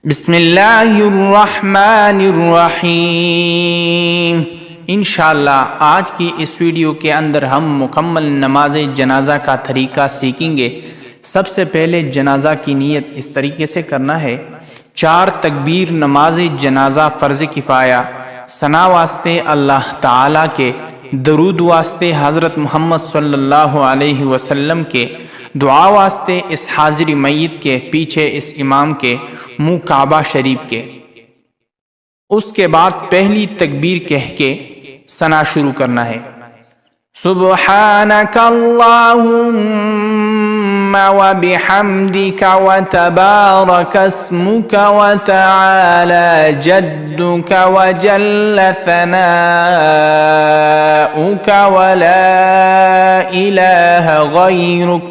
बिस्मिल्लाहिर्रहमानिर्रहीम। इंशाअल्लाह आज की इस वीडियो के अंदर हम मुकम्मल नमाज जनाजा का तरीका सीखेंगे। सबसे पहले जनाजा की नीयत इस तरीके से करना है। 4 तकबीर नमाज जनाजा फ़र्ज़ किफ़ाया, सना वास्ते अल्लाह ताला के, दरूद वास्ते हज़रत मोहम्मद सल्लल्लाहु अलैहि वसल्लम के, दुआ वास्ते इस हाजिर मैयत के, पीछे इस इमाम के, मुँह काबा शरीफ के। उसके बाद पहली तकबीर कह के सना शुरू करना है। सुब्हानकल्लाहुम्मा व बिहम्दिका व तबारकस्मुका व तआला जद्दुका व जल्ल सनाउका व ला इलाहा गैरुक।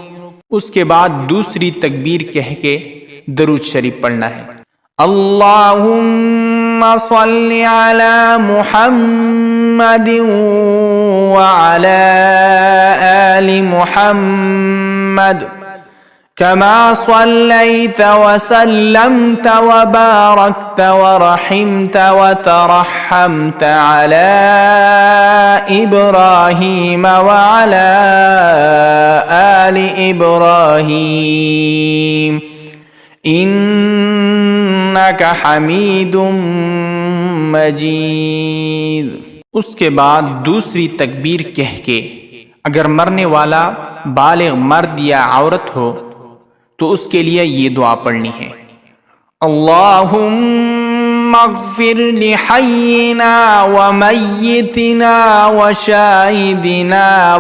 उसके बाद दूसरी तकबीर कह के दरूद शरीफ पढ़ना है। अल्लाहुम्मा सल्लि अला मुहम्मदिन व अला आलि मुहम्मद कमा सल्लैत व सल्लमत व बारकत व रहिमत व तरहमत अला इब्राहीम व अला आलि इब्राहीम इन्नका हमीदुम मजीद। उसके बाद दूसरी तकबीर कह के अगर मरने वाला बालिग मर्द या औरत हो तो उसके लिए ये दुआ पढ़नी है। अल्लाहुम्मा अग़फ़िर लिहय्यिना व मय्यितिना व शाहिदिना व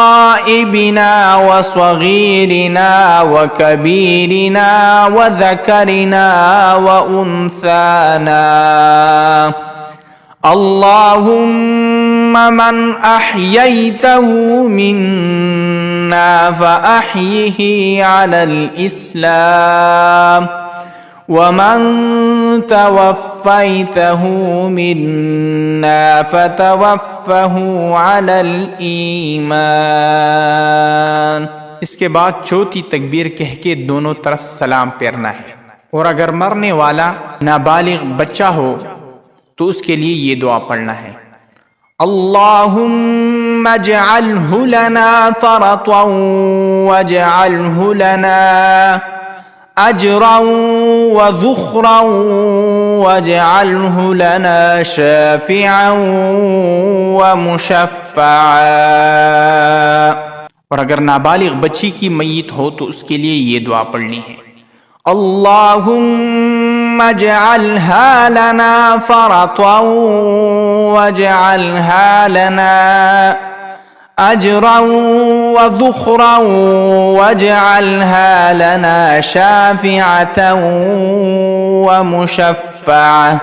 गाइबिना व सगीरिना व कबीरिना व ज़करिना व उन्साना। अल्लाहुम्मा मन अह्यैतहु मिन्ना फ़अह्यिही अलल इस्लाम व मन तवफ़्फ़ैतहु मिन्ना फ़तवफ़्फ़हु अलल ईमान। इसके बाद चौथी तकबीर कह के दोनों तरफ सलाम फेरना है। और अगर मरने वाला नाबालिग बच्चा हो तो उसके लिए ये दुआ पढ़ना है। अल्लाहुम्मा जअल्हु लना फ़रतन वजअल्हु लना अजरन व ज़ुख़रन वजअल्हु लना शाफ़िअन व मुशफ़्फ़अन। और अगर नाबालिग बच्ची की मैयत हो तो उसके लिए ये दुआ पढ़नी है। अल्लाहुम्मा जअल्हा लना फ़रतन वजअल्हा लना अजरन व ज़ुख़रन वजअल्हा लना शाफ़िअतन व मुशफ़्फ़अन।